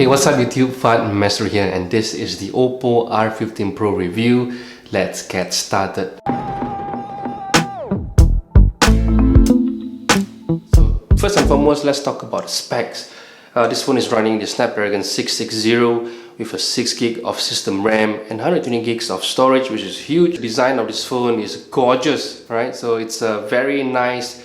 Hey, what's up YouTube? Fad Master here, and this is the Oppo R15 Pro review. Let's get started. So first and foremost, let's talk about the specs. This phone is running the Snapdragon 660 with a 6GB of system RAM and 120 gigs of storage, which is huge. The design of this phone is gorgeous, right? So it's a very nice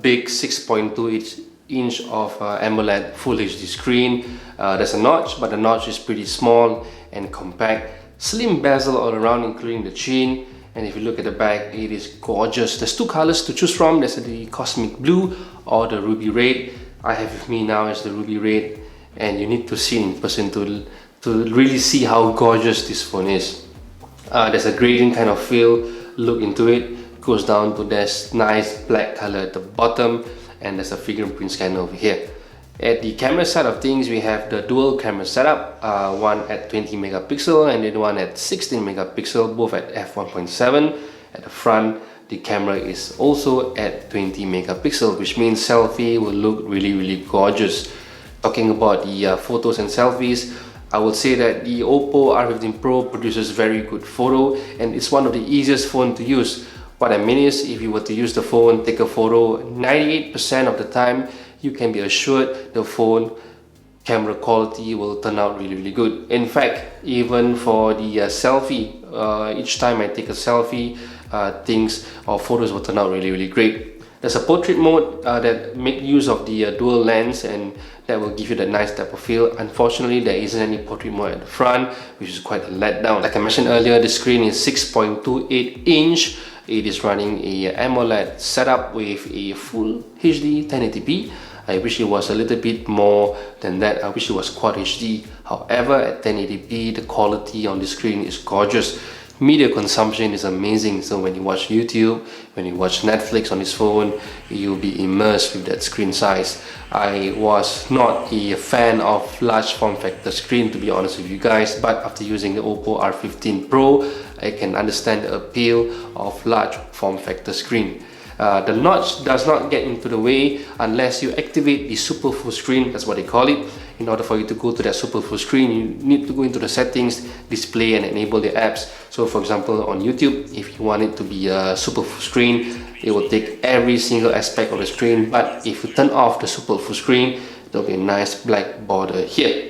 big 6.2-inch of AMOLED Full HD screen. There's a notch, but the notch is pretty small and compact. Slim bezel all around, including the chin. And if you look at the back, it is gorgeous. There's two colors to choose from. There's the Cosmic Blue or the Ruby Red. I have with me now is the Ruby Red, and you need to see it in person to really see how gorgeous this phone is. There's a gradient kind of feel, look into it. Goes down to this nice black color at the bottom, and there's a fingerprint scanner over here. At the camera side of things, we have the dual camera setup, one at 20 megapixel and then one at 16 megapixel, both at f1.7. At the front, the camera is also at 20 megapixel, which means selfie will look really gorgeous. Talking about the photos and selfies, I would say that the Oppo R15 Pro produces very good photo, and it's one of the easiest phone to use. What I mean is, if you were to use the phone, take a photo, 98% of the time, you can be assured the phone camera quality will turn out really good. In fact, even for the selfie, each time I take a selfie, things or photos will turn out really great. There's a portrait mode that make use of the dual lens, and that will give you that nice type of feel. Unfortunately, there isn't any portrait mode at the front, which is quite a letdown. Like I mentioned earlier, the screen is 6.28-inch. It is running a AMOLED setup with a full HD 1080p. I wish it was a little bit more than that. I wish it was Quad HD. However, at 1080p, the quality on the screen is gorgeous. Media consumption is amazing. So when you watch YouTube, when you watch Netflix on this phone, you'll be immersed with that screen size. I was not a fan of large form factor screen, to be honest with you guys, but after using the Oppo R15 Pro, I can understand the appeal of large form factor screen. The notch does not get into the way unless you activate the super full screen, that's what they call it. In order for you to go to that super full screen, you need to go into the settings, display and enable the apps. So for example, on YouTube, if you want it to be a super full screen, it will take every single aspect of the screen. But if you turn off the super full screen, there'll be a nice black border here.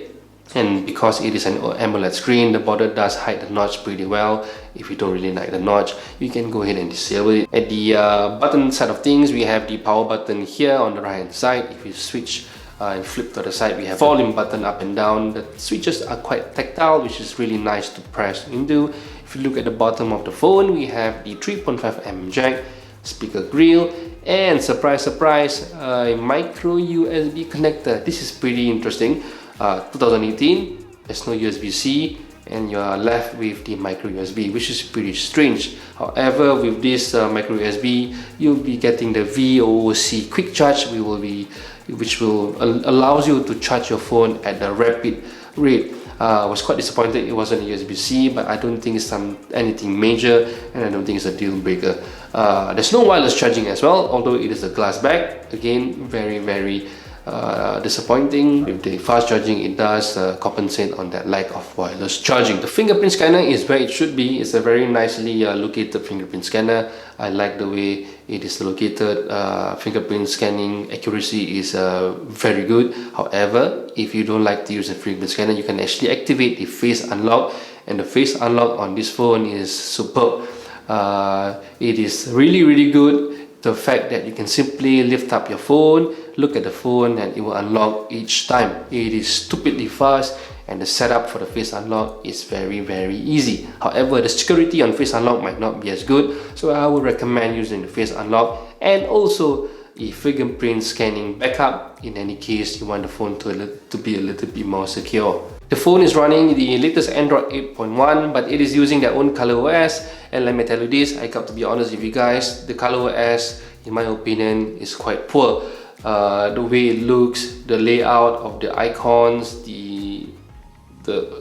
And because it is an AMOLED screen, the border does hide the notch pretty well. If you don't really like the notch, you can go ahead and disable it. At the button side of things, we have the power button here on the right hand side. If you switch and flip to the side, we have volume button up and down. The switches are quite tactile, which is really nice to press into. If you look at the bottom of the phone, we have the 3.5mm jack, speaker grill, and surprise, a micro USB connector. This is pretty interesting. 2018, there's no USB-C, and you are left with the micro USB, which is pretty strange. However, with this micro USB, you'll be getting the VOC quick charge, which will allows you to charge your phone at a rapid rate. I was quite disappointed it wasn't a USB-C, but I don't think it's anything major, and I don't think it's a deal breaker. There's no wireless charging as well, although it is a glass back. Again, very disappointing. With the fast charging, it does compensate on that lack of wireless charging. The fingerprint scanner is where it should be. It's a very nicely located fingerprint scanner. I like the way it is located. Fingerprint scanning accuracy is very good. However, if you don't like to use a fingerprint scanner, you can actually activate the face unlock, and the face unlock on this phone is superb. It is really good. The fact that you can simply lift up your phone, look at the phone, and it will unlock each time. It is stupidly fast, and the setup for the face unlock is very easy. However, the security on face unlock might not be as good, so I would recommend using the face unlock and also a fingerprint scanning backup in any case you want the phone to be a little bit more secure. The phone is running the latest Android 8.1, but it is using their own ColorOS. And let me tell you this, I got to be honest with you guys, the ColorOS, in my opinion, is quite poor. The way it looks, the layout of the icons, the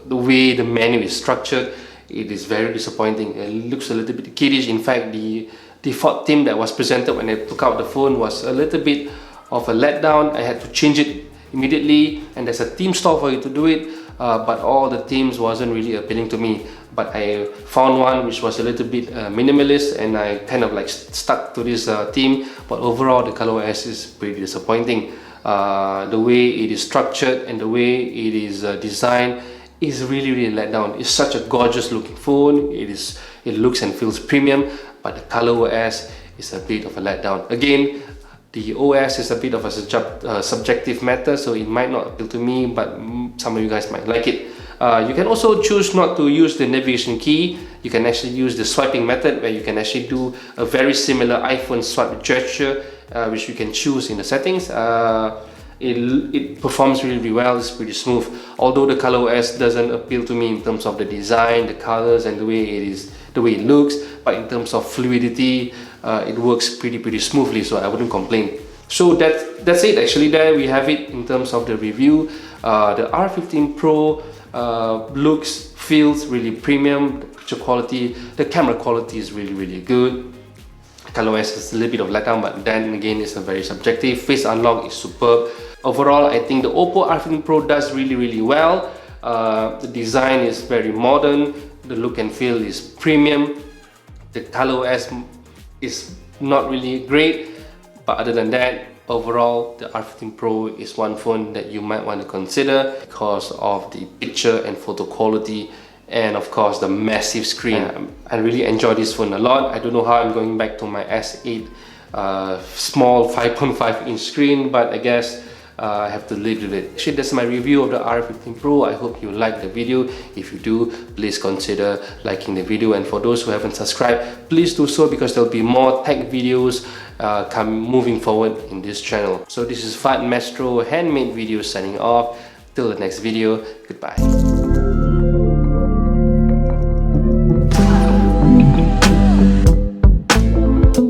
way the menu is structured, it is very disappointing. It looks a little bit kiddish. In fact, the default theme that was presented when I took out the phone was a little bit of a letdown. I had to change it immediately, and there's a theme store for you to do it, but all the themes wasn't really appealing to me. But I found one which was a little bit minimalist, and I kind of like stuck to this theme. But overall, the ColorOS is pretty disappointing. The way it is structured and the way it is designed is really let down. It's such a gorgeous looking phone. It looks and feels premium, but the ColorOS is a bit of a letdown. Again, the OS is a bit of a subjective matter, so it might not appeal to me, but some of you guys might like it. You can also choose not to use the navigation key. You can actually use the swiping method, where you can actually do a very similar iPhone swipe gesture, which you can choose in the settings. It performs really well. It's pretty smooth. Although the ColorOS doesn't appeal to me in terms of the design, the colors, and the way it looks, but in terms of fluidity, it works pretty smoothly, so I wouldn't complain. So that's it. Actually, there we have it in terms of the review. The R15 Pro looks, feels really premium. The picture quality, the camera quality is really good. ColorOS is a little bit of letdown, but then again, it's a very subjective. Face unlock is superb. Overall, I think the Oppo R15 Pro does really well. The design is very modern. The look and feel is premium. The ColorOS is not really great, but other than that, overall, the R15 Pro is one phone that you might want to consider because of the picture and photo quality, and of course the massive screen. I really enjoy this phone a lot. I don't know how I'm going back to my S8 small 5.5 inch screen, but I guess I have to live with it. Actually, that's my review of the R15 Pro. I hope you liked the video. If you do, please consider liking the video, and for those who haven't subscribed, please do so, because there'll be more tech videos moving forward in this channel. So this is Fad Maestro Handmade Video signing off. Till the next video, goodbye.